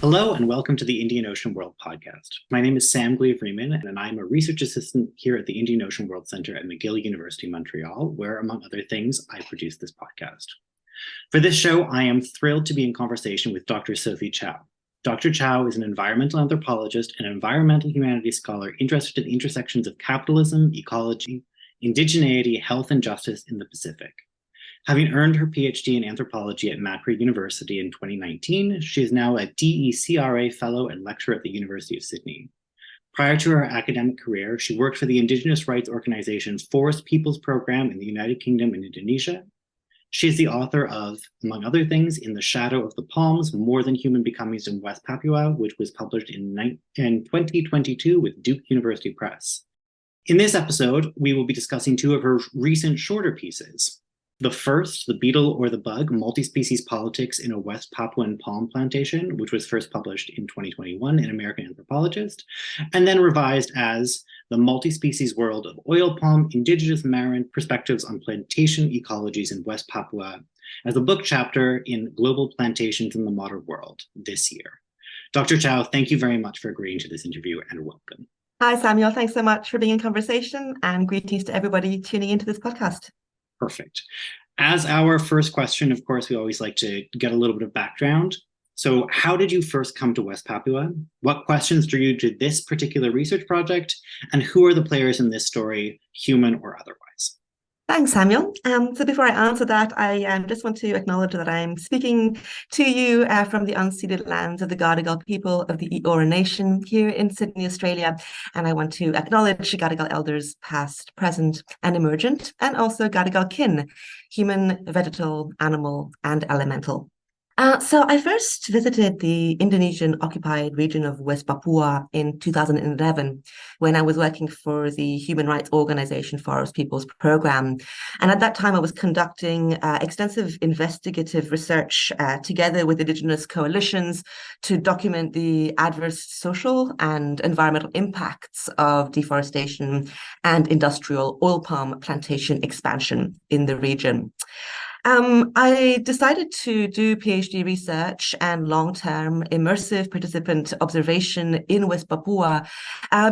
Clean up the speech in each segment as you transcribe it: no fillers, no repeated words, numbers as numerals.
Hello and welcome to the Indian Ocean World podcast. My name is Sam Gleave Riemann and I'm a research assistant here at the Indian Ocean World Center at McGill University, Montreal, where, among other things, I produce this podcast. For this show, I am thrilled to be in conversation with Dr. Sophie Chao. Dr. Chao is an environmental anthropologist and environmental humanities scholar interested in intersections of capitalism, ecology, indigeneity, health, and justice in the Pacific. Having earned her PhD in anthropology at Macquarie University in 2019, she is now a DECRA Fellow and Lecturer at the University of Sydney. Prior to her academic career, she worked for the Indigenous rights organization's Forest Peoples Program in the United Kingdom and Indonesia. She is the author of, among other things, In the Shadow of the Palms, More Than Human Becomings in West Papua, which was published in 2022 with Duke University Press. In this episode, we will be discussing two of her recent shorter pieces. The first, The Beetle or the Bug, Multispecies Politics in a West Papuan Palm Plantation, which was first published in 2021 in American Anthropologist, and then revised as The Multispecies World of Oil Palm, Indigenous Marine Perspectives on Plantation Ecologies in West Papua, as a book chapter in Global Plantations in the Modern World this year. Dr. Chao, thank you very much for agreeing to this interview and welcome. Hi, Samuel. Thanks so much for being in conversation, and greetings to everybody tuning into this podcast. Perfect. As our first question, of course, we always like to get a little bit of background. So how did you first come to West Papua? What questions drew you to this particular research project? And who are the players in this story, human or otherwise? Thanks, Samuel. So before I answer that, I just want to acknowledge that I'm speaking to you from the unceded lands of the Gadigal people of the Eora Nation here in Sydney, Australia. And I want to acknowledge Gadigal elders past, present, and emergent, and also Gadigal kin, human, vegetal, animal, and elemental. So I first visited the Indonesian occupied region of West Papua in 2011 when I was working for the human rights organization Forest Peoples Program. And at that time, I was conducting extensive investigative research together with Indigenous coalitions to document the adverse social and environmental impacts of deforestation and industrial oil palm plantation expansion in the region. I decided to do PhD research and long-term immersive participant observation in West Papua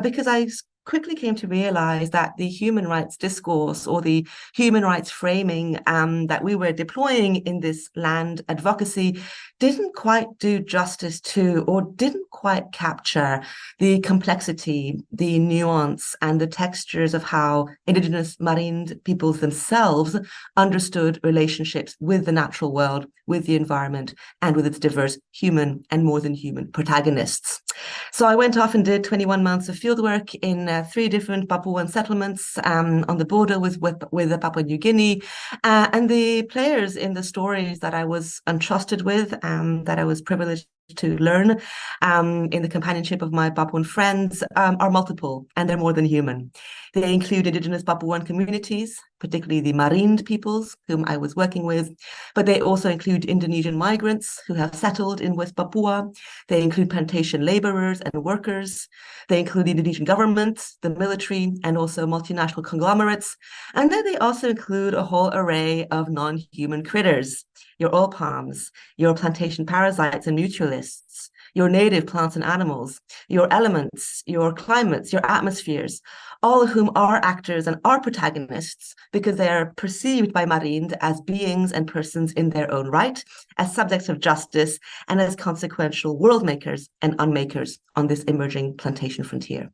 because I quickly came to realize that the human rights discourse or the human rights framing that we were deploying in this land advocacy didn't quite do justice to or didn't quite capture the complexity, the nuance, and the textures of how Indigenous marine peoples themselves understood relationships with the natural world, with the environment, and with its diverse human and more than human protagonists. So I went off and did 21 months of fieldwork in 3 different Papuan settlements on the border with Papua New Guinea. And the players in the stories that I was entrusted with, that I was privileged to learn in the companionship of my Papuan friends are multiple, and they're more than human. They include Indigenous Papuan communities, particularly the Marined peoples whom I was working with, but they also include Indonesian migrants who have settled in West Papua. They include plantation laborers and workers. They include the Indonesian government, the military, and also multinational conglomerates. And then they also include a whole array of non-human critters, your oil palms, your plantation parasites and mutualists, your native plants and animals, your elements, your climates, your atmospheres, all of whom are actors and are protagonists because they are perceived by Marined as beings and persons in their own right, as subjects of justice, and as consequential world makers and unmakers on this emerging plantation frontier.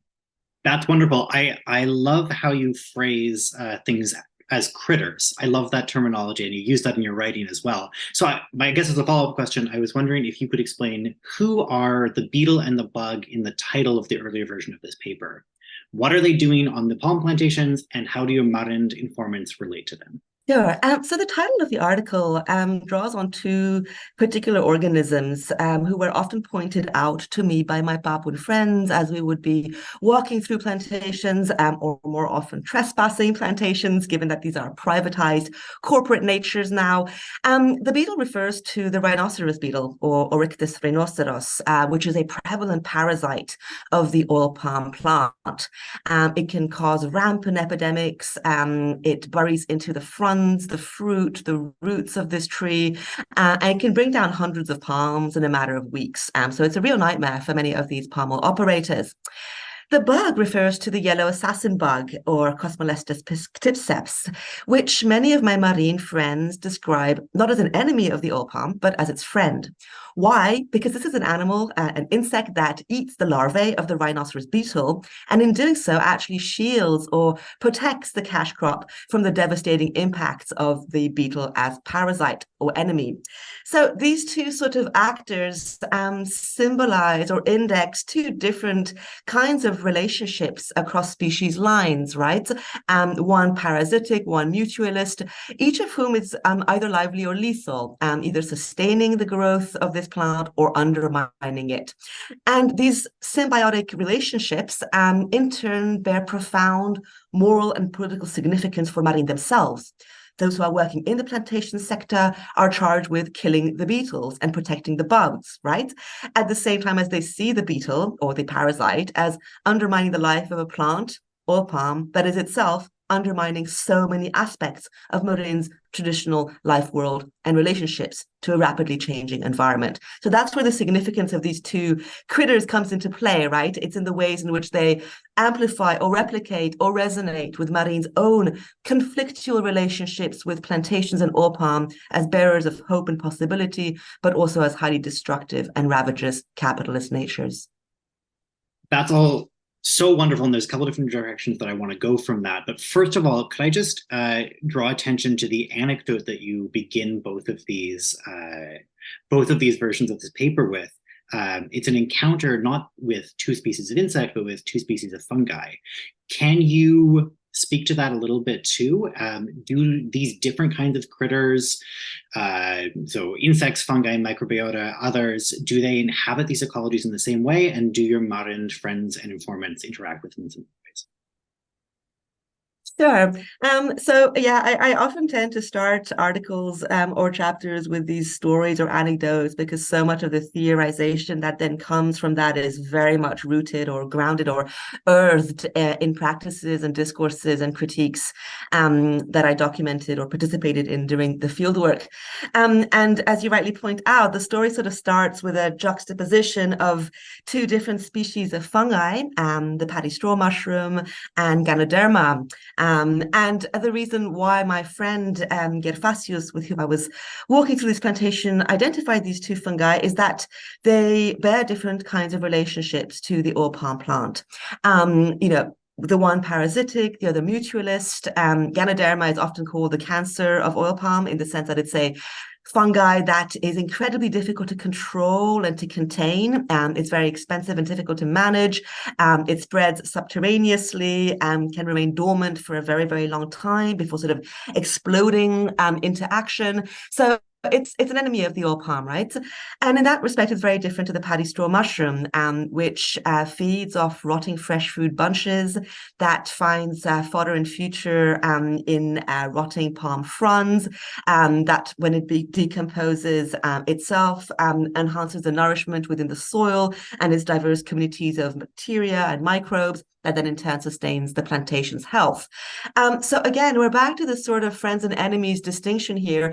That's wonderful. I love how you phrase things as critters. I love that terminology, and you use that in your writing as well. So I guess as a follow-up question, I was wondering if you could explain who are the beetle and the bug in the title of the earlier version of this paper. What are they doing on the palm plantations, and how do your Marined informants relate to them? Sure. So the title of the article draws on 2 particular organisms who were often pointed out to me by my Papuan friends as we would be walking through plantations or more often trespassing plantations, given that these are privatized corporate natures now. The beetle refers to the rhinoceros beetle, or Oryctes rhinoceros, which is a prevalent parasite of the oil palm plant. It can cause rampant epidemics. It buries into the front funds, the fruit, the roots of this tree, and it can bring down hundreds of palms in a matter of weeks. So it's a real nightmare for many of these palm oil operators. The bug refers to the yellow assassin bug, or Cosmolestes ptypceps, which many of my marine friends describe not as an enemy of the oil palm, but as its friend. Why? Because this is an animal, an insect that eats the larvae of the rhinoceros beetle, and in doing so actually shields or protects the cash crop from the devastating impacts of the beetle as parasite or enemy. So these two sort of actors symbolize or index two different kinds of relationships across species lines, right? One parasitic, one mutualist, each of whom is either lively or lethal, either sustaining the growth of this plant or undermining it. And these symbiotic relationships in turn bear profound moral and political significance for marine themselves. Those who are working in the plantation sector are charged with killing the beetles and protecting the bugs, right? At the same time as they see the beetle or the parasite as undermining the life of a plant, oil palm, that is itself undermining so many aspects of marine's traditional life world and relationships to a rapidly changing environment. So that's where the significance of these two critters comes into play, right? It's in the ways in which they amplify or replicate or resonate with marine's own conflictual relationships with plantations and oil palm as bearers of hope and possibility, but also as highly destructive and ravagous capitalist natures. That's all so wonderful, and there's a couple different directions that I want to go from that. But first of all, could I just draw attention to the anecdote that you begin both of these versions of this paper with? It's an encounter not with two species of insect, but with two species of fungi. Can you speak to that a little bit too? Do these different kinds of critters, so insects, fungi, microbiota, others, do they inhabit these ecologies in the same way? And do your marine friends and informants interact with them in some ways? Sure. So yeah, I often tend to start articles or chapters with these stories or anecdotes because so much of the theorization that then comes from that is very much rooted or grounded or earthed in practices and discourses and critiques that I documented or participated in during the fieldwork. And as you rightly point out, the story sort of starts with a juxtaposition of two different species of fungi, the paddy straw mushroom and Ganoderma. And the reason why my friend Gervasius, with whom I was walking through this plantation, identified these two fungi is that they bear different kinds of relationships to the oil palm plant. The one parasitic, the other mutualist. Ganoderma is often called the cancer of oil palm in the sense that it's a fungi that is incredibly difficult to control and to contain. It's very expensive and difficult to manage. It spreads subterraneously and can remain dormant for a very, very long time before sort of exploding into action. So it's an enemy of the oil palm, right? And in that respect, it's very different to the paddy straw mushroom, which feeds off rotting fresh food bunches, that finds fodder and future in rotting palm fronds, that when it decomposes itself enhances the nourishment within the soil and its diverse communities of bacteria and microbes that then in turn sustains the plantation's health. So again, we're back to this sort of friends and enemies distinction here,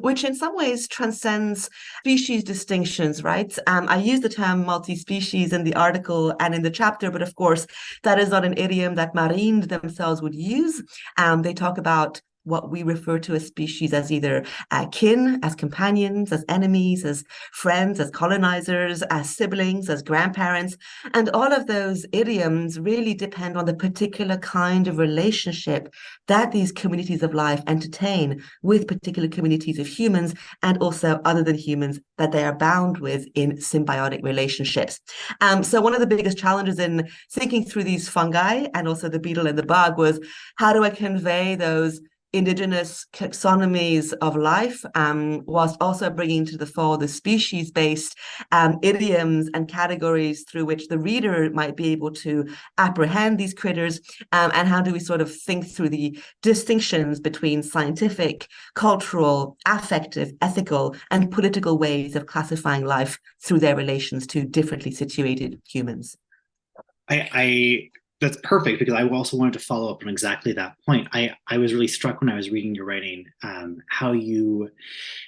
which in some ways transcends species distinctions, right? I use the term multi-species in the article and in the chapter, but of course, that is not an idiom that marines themselves would use. They talk about what we refer to as species as either kin, as companions, as enemies, as friends, as colonizers, as siblings, as grandparents. And all of those idioms really depend on the particular kind of relationship that these communities of life entertain with particular communities of humans and also other than humans that they are bound with in symbiotic relationships. So one of the biggest challenges in thinking through these fungi and also the beetle and the bug was, how do I convey those Indigenous taxonomies of life, whilst also bringing to the fore the species-based idioms and categories through which the reader might be able to apprehend these critters, and how do we sort of think through the distinctions between scientific, cultural, affective, ethical, and political ways of classifying life through their relations to differently situated humans. I That's perfect, because I also wanted to follow up on exactly that point. I was really struck when I was reading your writing, how you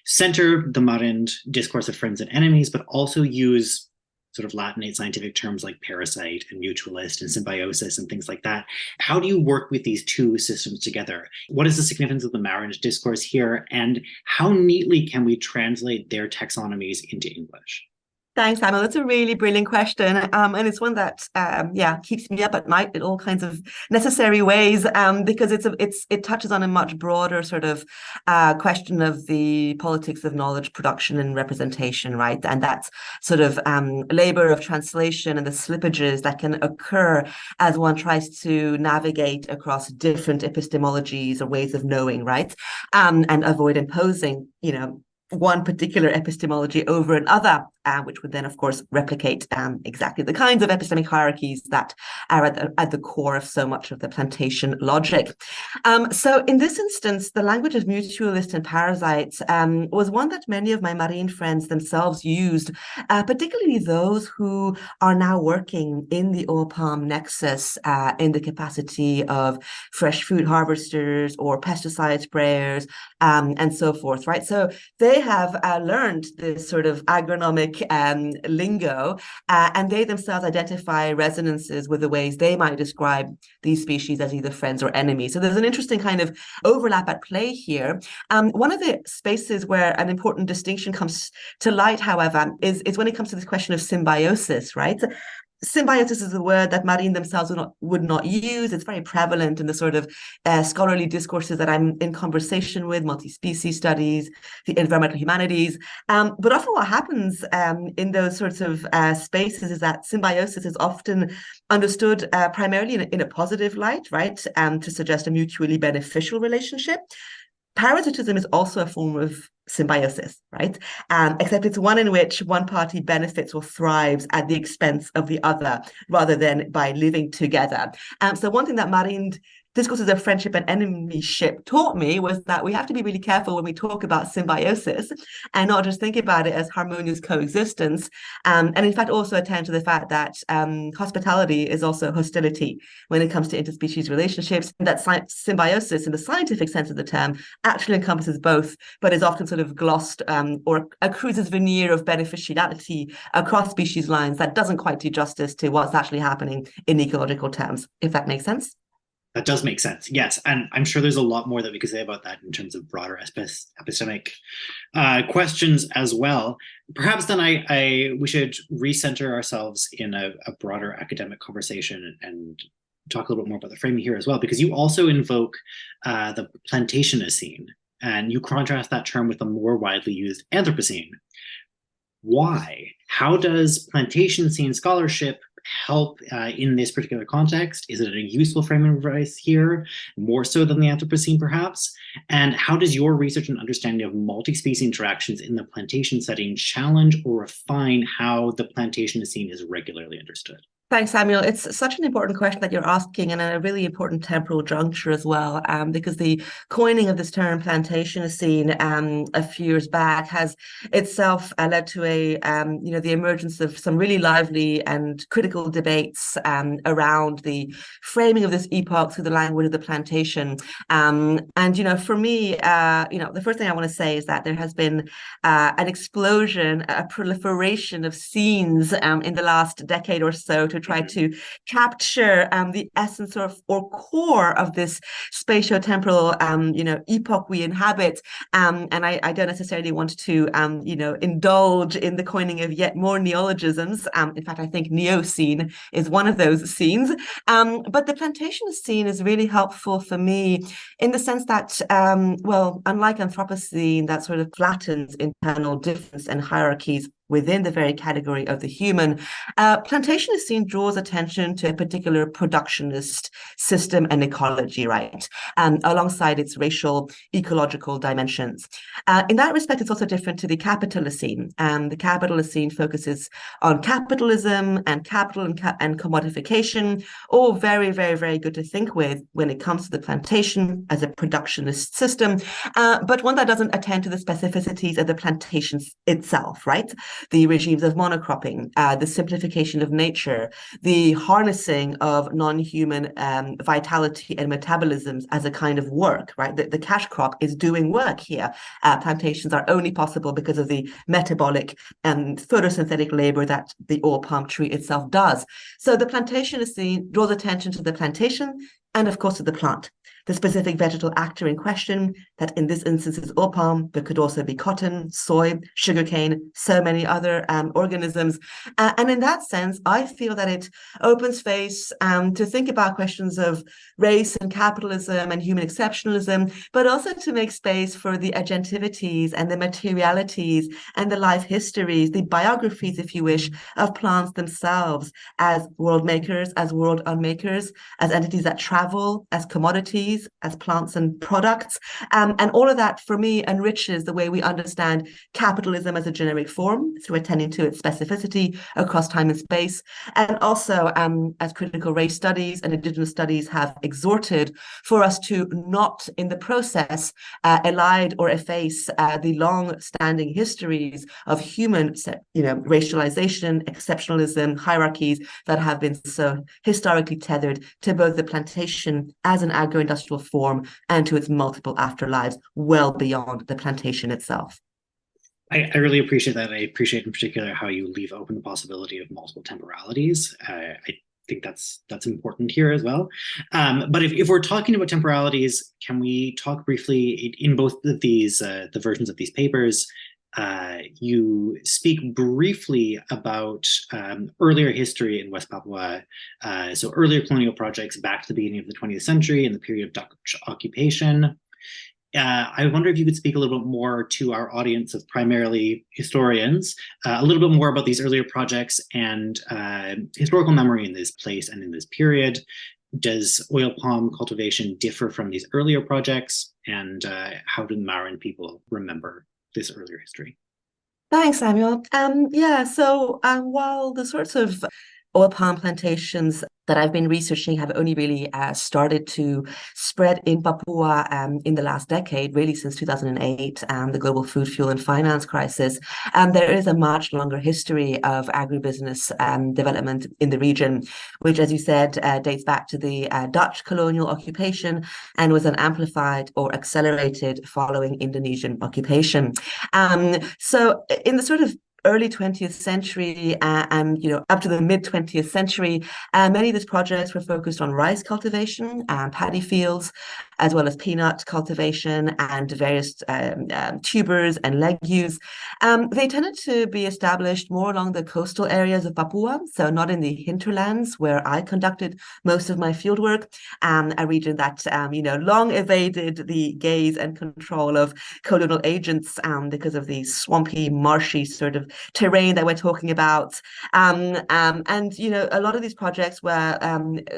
center the Marind discourse of friends and enemies, but also use sort of Latinate scientific terms like parasite and mutualist and symbiosis and things like that. How do you work with these two systems together? What is the significance of the Marind discourse here, and how neatly can we translate their taxonomies into English? Thanks, Samuel. That's a really brilliant question. And it's one that, keeps me up at night in all kinds of necessary ways, because it touches on a much broader sort of question of the politics of knowledge production and representation, right? And that's sort of labor of translation and the slippages that can occur as one tries to navigate across different epistemologies or ways of knowing, right? And avoid imposing, one particular epistemology over another, which would then, of course, replicate exactly the kinds of epistemic hierarchies that are at the core of so much of the plantation logic. So in this instance, the language of mutualist and parasites was one that many of my marine friends themselves used, particularly those who are now working in the oil palm nexus in the capacity of fresh food harvesters or pesticide sprayers and so forth, right? So they have learned this sort of agronomic lingo, and they themselves identify resonances with the ways they might describe these species as either friends or enemies. So there's an interesting kind of overlap at play here. One of the spaces where an important distinction comes to light, however, is when it comes to this question of symbiosis, right? Symbiosis is a word that Marine themselves would not use. It's very prevalent in the sort of scholarly discourses that I'm in conversation with, multi-species studies, the environmental humanities. But often what happens in those sorts of spaces is that symbiosis is often understood primarily in a positive light, right? To suggest a mutually beneficial relationship. Parasitism is also a form of symbiosis, right? Except it's one in which one party benefits or thrives at the expense of the other, rather than by living together. So one thing that Marind discourses of friendship and enemyship taught me was that we have to be really careful when we talk about symbiosis and not just think about it as harmonious coexistence. And in fact, also attend to the fact that hospitality is also hostility when it comes to interspecies relationships. That symbiosis, in the scientific sense of the term, actually encompasses both, but is often sort of glossed or accrues this veneer of beneficiality across species lines that doesn't quite do justice to what's actually happening in ecological terms, if that makes sense. That does make sense, yes. And I'm sure there's a lot more that we could say about that in terms of broader epistemic questions as well. Perhaps then we should recenter ourselves in a broader academic conversation and talk a little bit more about the framing here as well, because you also invoke the plantationocene, and you contrast that term with the more widely used Anthropocene. Why? How does plantationocene scholarship help in this particular context? Is it a useful framing of advice here, more so than the Anthropocene perhaps? And how does your research and understanding of multi-species interactions in the plantation setting challenge or refine how the plantationocene is regularly understood? Thanks, Samuel. It's such an important question that you're asking, and a really important temporal juncture as well, because the coining of this term plantationocene a few years back has itself led to the emergence of some really lively and critical debates around the framing of this epoch through the language of the plantation. For me, the first thing I want to say is that there has been an explosion, a proliferation of scenes in the last decade or so to try to capture the essence or core of this spatio-temporal epoch we inhabit, and I don't necessarily want to indulge in the coining of yet more neologisms. In fact, I think Neocene is one of those scenes, but the plantationocene is really helpful for me in the sense that unlike Anthropocene that sort of flattens internal difference and hierarchies within the very category of the human, plantationocene draws attention to a particular productionist system and ecology, right, alongside its racial ecological dimensions. In that respect, it's also different to the capitalocene. The capitalocene focuses on capitalism and capital and commodification, all very, very, very good to think with when it comes to the plantation as a productionist system, but one that doesn't attend to the specificities of the plantations itself, right? the regimes of monocropping, the simplification of nature, the harnessing of non-human vitality and metabolisms as a kind of work, right? The cash crop is doing work here. Plantations are only possible because of the metabolic and photosynthetic labor that the oil palm tree itself does. So the plantationist scene draws attention to the plantation and, of course, to the plant, the specific vegetal actor in question, that in this instance is oil palm, but could also be cotton, soy, sugarcane, so many other organisms. And in that sense, I feel that it opens face to think about questions of race and capitalism and human exceptionalism, but also to make space for the agentivities and the materialities and the life histories, the biographies, if you wish, of plants themselves as world makers, as world unmakers, as entities that travel, as commodities, as plants and products. And all of that, for me, enriches the way we understand capitalism as a generic form through attending to its specificity across time and space. And also, as critical race studies and Indigenous studies have exhorted, for us to not, in the process, elide or efface the long-standing histories of human, racialization, exceptionalism, hierarchies that have been so historically tethered to both the plantation as an agro-industrial form and to its multiple afterlives well beyond the plantation itself. I really appreciate that. I appreciate in particular how you leave open the possibility of multiple temporalities. I think that's important here as well. But if we're talking about temporalities, can we talk briefly in both of these, the versions of these papers, you speak briefly about earlier history in West Papua, so earlier colonial projects back to the beginning of the 20th century and the period of Dutch occupation. I wonder if you could speak a little bit more to our audience of primarily historians, a little bit more about these earlier projects and historical memory in this place and in this period. Does oil palm cultivation differ from these earlier projects? And how do the Maorin people remember this earlier history? Thanks, Samuel. So while the sorts of oil palm plantations that I've been researching have only really started to spread in Papua in the last decade, really since 2008, the global food, fuel, and finance crisis. There is a much longer history of agribusiness development in the region, which, as you said, dates back to the Dutch colonial occupation and was then amplified or accelerated following Indonesian occupation. So in the sort of early 20th century and up to the mid 20th century, many of these projects were focused on rice cultivation, paddy fields, as well as peanut cultivation and various tubers and legumes. They tended to be established more along the coastal areas of Papua, so not in the hinterlands where I conducted most of my fieldwork, a region that long evaded the gaze and control of colonial agents because of the swampy, marshy sort of terrain that we're talking about. And a lot of these projects were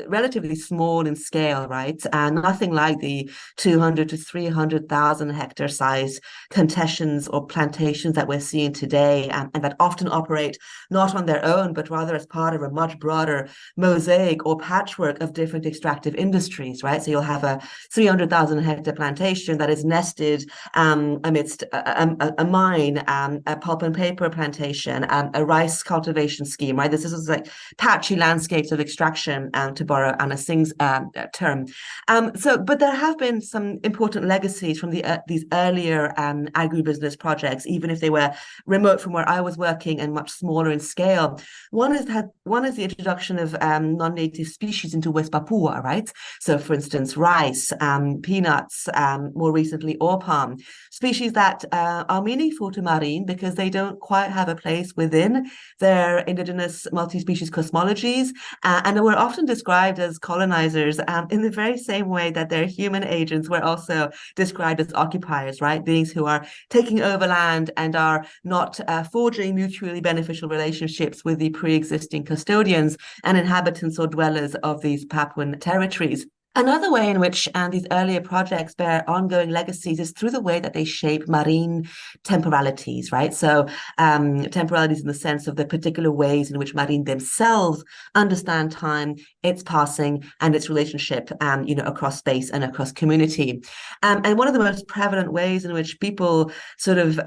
relatively small in scale, right? Nothing like the 200 to 300,000 hectare size concessions or plantations that we're seeing today, and that often operate not on their own, but rather as part of a much broader mosaic or patchwork of different extractive industries, right? So you'll have a 300,000 hectare plantation that is nested amidst a mine, a pulp and paper plantation, a rice cultivation scheme, right? This is like patchy landscapes of extraction, to borrow Anna Singh's term. But there have been some important legacies from these earlier agribusiness projects, even if they were remote from where I was working and much smaller in scale. One is the introduction of non-native species into West Papua, right? So, for instance, rice, peanuts, more recently oil palm, species that are meaningful to Marin because they don't quite have a place within their indigenous multi-species cosmologies, and were often described as colonizers in the very same way that their human agents were also described as occupiers, right? Beings who are taking over land and are not forging mutually beneficial relationships with the pre-existing custodians and inhabitants or dwellers of these Papuan territories. Another way in which these earlier projects bear ongoing legacies is through the way that they shape marine temporalities, right? So temporalities in the sense of the particular ways in which marine themselves understand time, its passing, and its relationship, across space and across community. And one of the most prevalent ways in which people sort of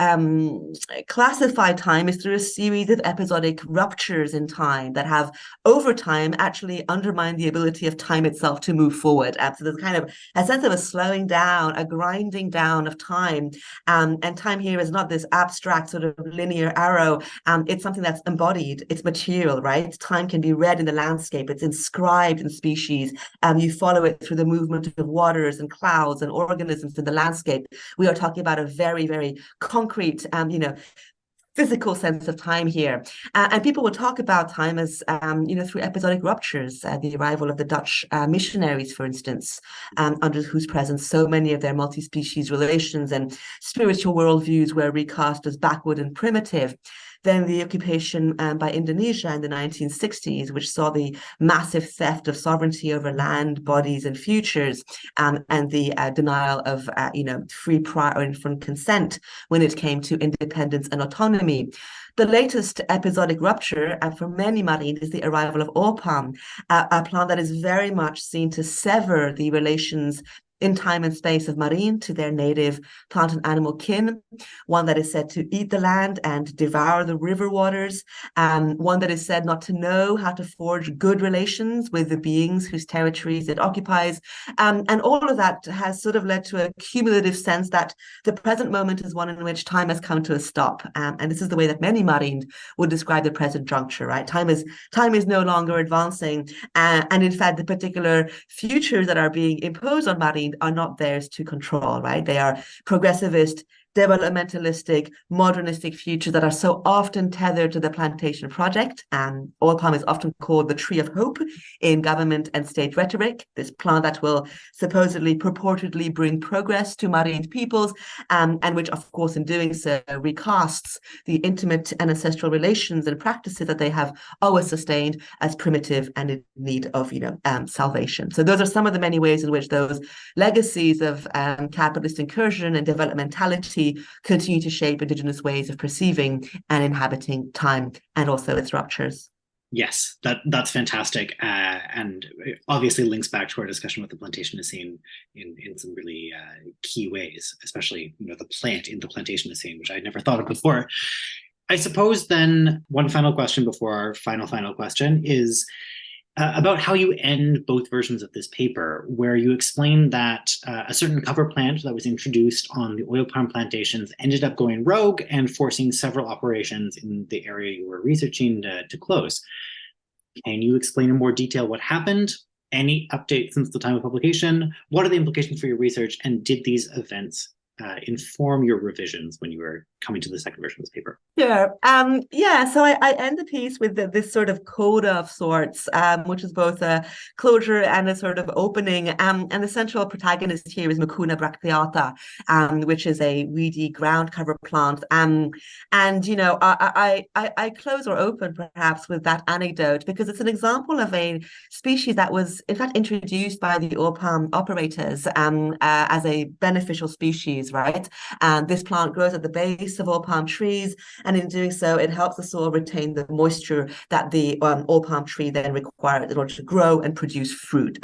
classify time is through a series of episodic ruptures in time that have, over time, actually undermined the ability of time itself to move forward. So there's kind of a sense of a slowing down, a grinding down of time. And time here is not this abstract sort of linear arrow. It's something that's embodied. It's material, right? Time can be read in the landscape. It's inscribed in species. You follow it through the movement of waters and clouds and organisms in the landscape. We are talking about a very, very concrete, physical sense of time here. And people will talk about time as, through episodic ruptures, the arrival of the Dutch missionaries, for instance, under whose presence so many of their multi-species relations and spiritual worldviews were recast as backward and primitive. Then the occupation by Indonesia in the 1960s, which saw the massive theft of sovereignty over land, bodies, and futures, and the denial of, free, prior, and informed consent when it came to independence and autonomy. The latest episodic rupture for many marine is the arrival of oil palm, a plant that is very much seen to sever the relations in time and space of marine to their native plant and animal kin, one that is said to eat the land and devour the river waters, one that is said not to know how to forge good relations with the beings whose territories it occupies. And all of that has sort of led to a cumulative sense that the present moment is one in which time has come to a stop. And this is the way that many marine would describe the present juncture, right? Time is no longer advancing. And in fact, the particular futures that are being imposed on marine are not theirs to control, right? They are progressivist, developmentalistic, modernistic futures that are so often tethered to the plantation project. Oil palm is often called the tree of hope in government and state rhetoric, this plant that will supposedly, purportedly bring progress to marine peoples, and which, of course, in doing so, recasts the intimate and ancestral relations and practices that they have always sustained as primitive and in need of, salvation. So those are some of the many ways in which those legacies of capitalist incursion and developmentality continue to shape Indigenous ways of perceiving and inhabiting time and also its ruptures. Yes, that's fantastic, and it obviously links back to our discussion with the Plantationocene in some really key ways, especially the plant in the Plantationocene, which I'd never thought of before. I suppose then one final question before our final question is about how you end both versions of this paper, where you explain that a certain cover plant that was introduced on the oil palm plantations ended up going rogue and forcing several operations in the area you were researching to close. Can you explain in more detail what happened? Any update since the time of publication? What are the implications for your research? And did these events inform your revisions when you were coming to the second version of this paper? Sure. So I end the piece with this sort of coda of sorts, which is both a closure and a sort of opening. And the central protagonist here is Mucuna bracteata, which is a weedy ground cover plant. I close or open perhaps with that anecdote because it's an example of a species that was in fact introduced by the oil palm operators as a beneficial species, right? And this plant grows at the base of oil palm trees, and in doing so, it helps the soil retain the moisture that the oil palm tree then requires in order to grow and produce fruit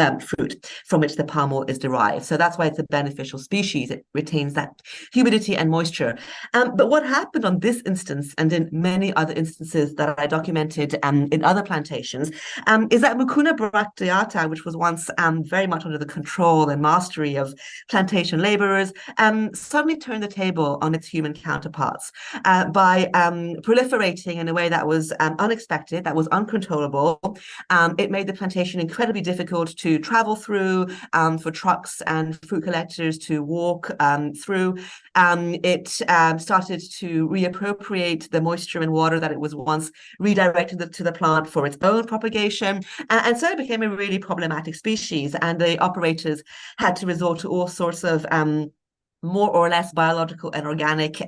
from which the palm oil is derived. So that's why it's a beneficial species. It retains that humidity and moisture. But what happened on this instance, and in many other instances that I documented in other plantations, is that Mucuna bracteata, which was once very much under the control and mastery of plantation laborers, suddenly turned the table on its human counterparts by proliferating in a way that was unexpected, that was uncontrollable. It made the plantation incredibly difficult to travel through, for trucks and fruit collectors to walk through. It started to reappropriate the moisture and water that it was once redirected to the plant for its own propagation. And so it became a really problematic species, and the operators had to resort to all sorts of more or less biological and organic,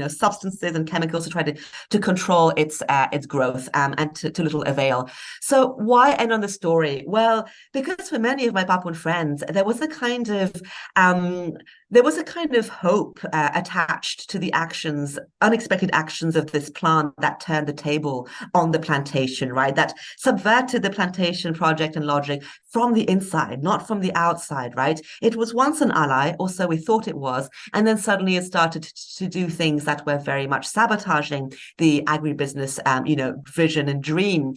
substances and chemicals to try to control its growth, and to little avail. So why end on the story? Well, because for many of my Papuan friends, there was a kind of hope attached to the unexpected actions of this plant that turned the table on the plantation, right? That subverted the plantation project and logic from the inside, not from the outside, right? It was once an ally, or so we thought it was, and then suddenly it started to do things that were very much sabotaging the agribusiness, vision and dream.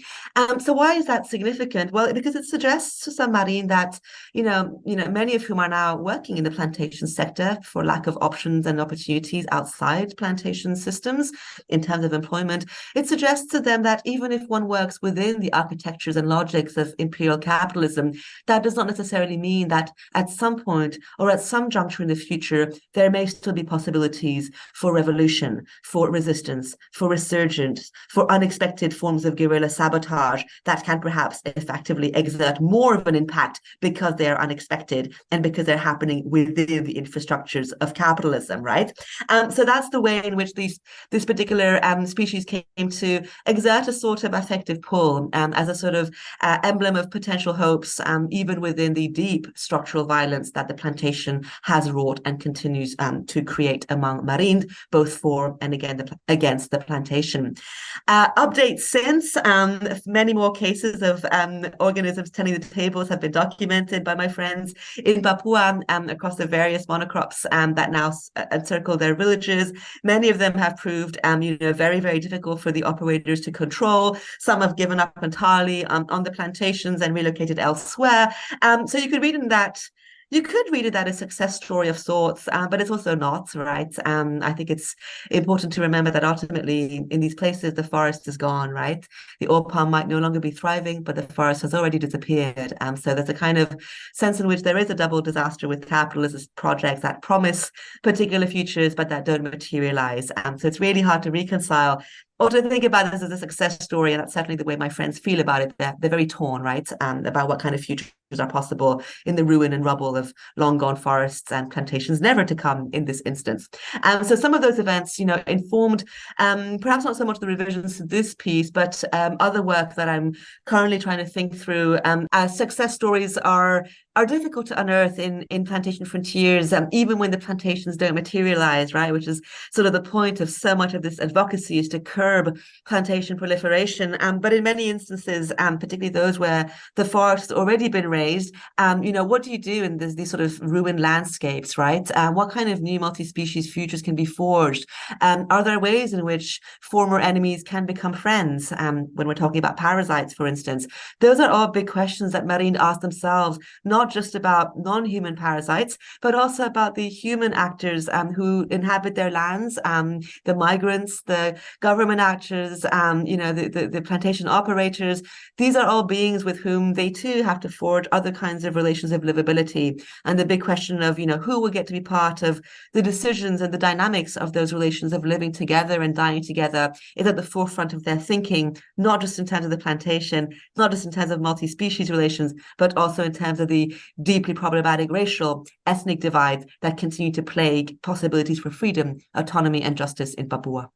So why is that significant? Well, because it suggests to some marine that, many of whom are now working in the plantation sector for lack of options and opportunities outside plantation systems in terms of employment, it suggests to them that even if one works within the architectures and logics of imperial capitalism, that does not necessarily mean that at some point or at some juncture in the future, there may still be possibilities for revolution, for resistance, for resurgence, for unexpected forms of guerrilla sabotage that can perhaps effectively exert more of an impact because they are unexpected and because they're happening within the infrastructures of capitalism, right? So that's the way in which this particular species came to exert a sort of affective pull, as a sort of emblem of potential hopes, even within the deep structural violence that the plantation has wrought and continues to create among Marine, both for and against the plantation. Updates since, many more cases of organisms turning the tables have been documented by my friends in Papua, across the various monocrops that now encircle their villages. Many of them have proved very, very difficult for the operators to control. Some have given up entirely on the plantations and relocated elsewhere. So you could read it that a success story of sorts, but it's also not, right? I think it's important to remember that ultimately in these places, the forest is gone, right? The oil palm might no longer be thriving, but the forest has already disappeared. So there's a kind of sense in which there is a double disaster with capitalist projects that promise particular futures, but that don't materialize. So it's really hard to reconcile or to think about this as a success story, and that's certainly the way my friends feel about it. They're very torn, right, about what kind of futures are possible in the ruin and rubble of long gone forests and plantations never to come in this instance. So some of those events, informed perhaps not so much the revisions to this piece, but other work that I'm currently trying to think through. Success stories are difficult to unearth in plantation frontiers, even when the plantations don't materialize, right? Which is sort of the point of so much of this advocacy, is to curb plantation proliferation. But in many instances, particularly those where the forest has already been raised, what do you do in these sort of ruined landscapes, right? What kind of new multi-species futures can be forged? Are there ways in which former enemies can become friends? When we're talking about parasites, for instance, those are all big questions that Marine ask themselves, not just about non-human parasites, but also about the human actors who inhabit their lands, the migrants, the government actors, the plantation operators. These are all beings with whom they too have to forge other kinds of relations of livability. And the big question of, who will get to be part of the decisions and the dynamics of those relations of living together and dying together is at the forefront of their thinking, not just in terms of the plantation, not just in terms of multi-species relations, but also in terms of the deeply problematic racial, ethnic divides that continue to plague possibilities for freedom, autonomy, and justice in Papua.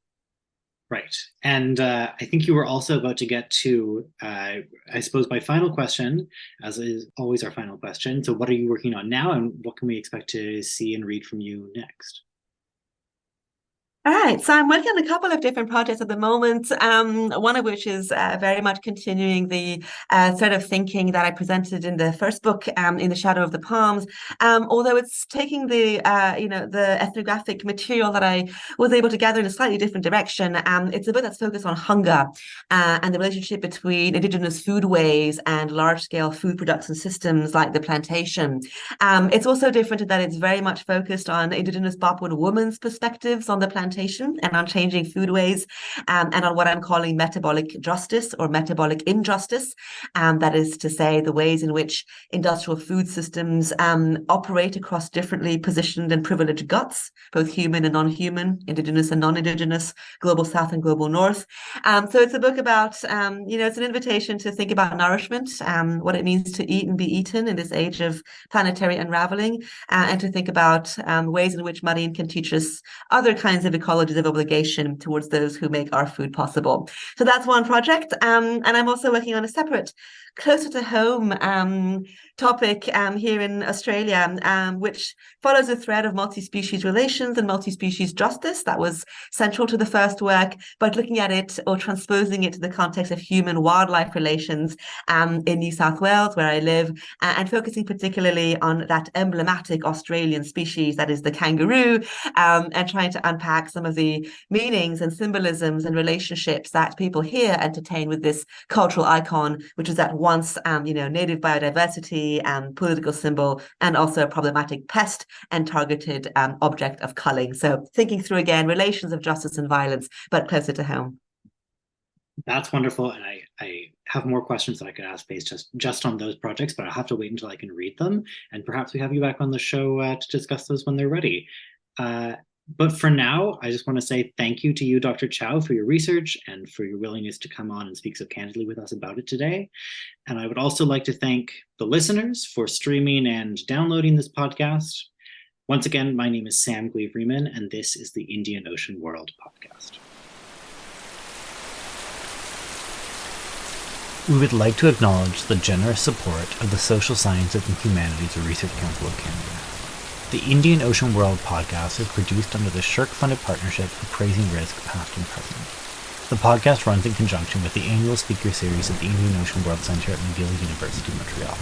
Right. And I think you were also about to get to, I suppose, my final question, as is always our final question. So what are you working on now, and what can we expect to see and read from you next? All right, so I'm working on a couple of different projects at the moment, one of which is very much continuing the sort of thinking that I presented in the first book, In the Shadow of the Palms, although it's taking the ethnographic material that I was able to gather in a slightly different direction. It's a book that's focused on hunger and the relationship between indigenous foodways and large-scale food production systems like the plantation. It's also different in that it's very much focused on indigenous Papuan women's perspectives on the plantation, alimentation and on changing foodways, and on what I'm calling metabolic justice or metabolic injustice. That is to say, the ways in which industrial food systems operate across differently positioned and privileged guts, both human and non-human, indigenous and non-indigenous, global south and global north. So it's a book about, it's an invitation to think about nourishment, what it means to eat and be eaten in this age of planetary unraveling, and to think about ways in which money can teach us other kinds of ecologies of obligation towards those who make our food possible. So that's one project. And I'm also working on a separate, closer to home topic here in Australia, which follows a thread of multi-species relations and multi-species justice that was central to the first work, but looking at it or transposing it to the context of human-wildlife relations in New South Wales, where I live, and focusing particularly on that emblematic Australian species that is the kangaroo, and trying to unpack some of the meanings and symbolisms and relationships that people here entertain with this cultural icon, which is at once, native biodiversity and political symbol, and also a problematic pest and targeted object of culling. So thinking through again relations of justice and violence, but closer to home. That's wonderful, and I have more questions that I could ask based just on those projects, but I'll have to wait until I can read them, and perhaps we have you back on the show to discuss those when they're ready. But for now, I just want to say thank you to you, Dr. Chao, for your research and for your willingness to come on and speak so candidly with us about it today. And I would also like to thank the listeners for streaming and downloading this podcast. Once again, my name is Sam Gleave Riemann, and this is the Indian Ocean World podcast. We would like to acknowledge the generous support of the Social Sciences and Humanities Research Council of Canada. The Indian Ocean World podcast is produced under the SSHRC-funded Partnership Appraising Risk, past and present. The podcast runs in conjunction with the annual speaker series at the Indian Ocean World Centre at McGill University, Montreal.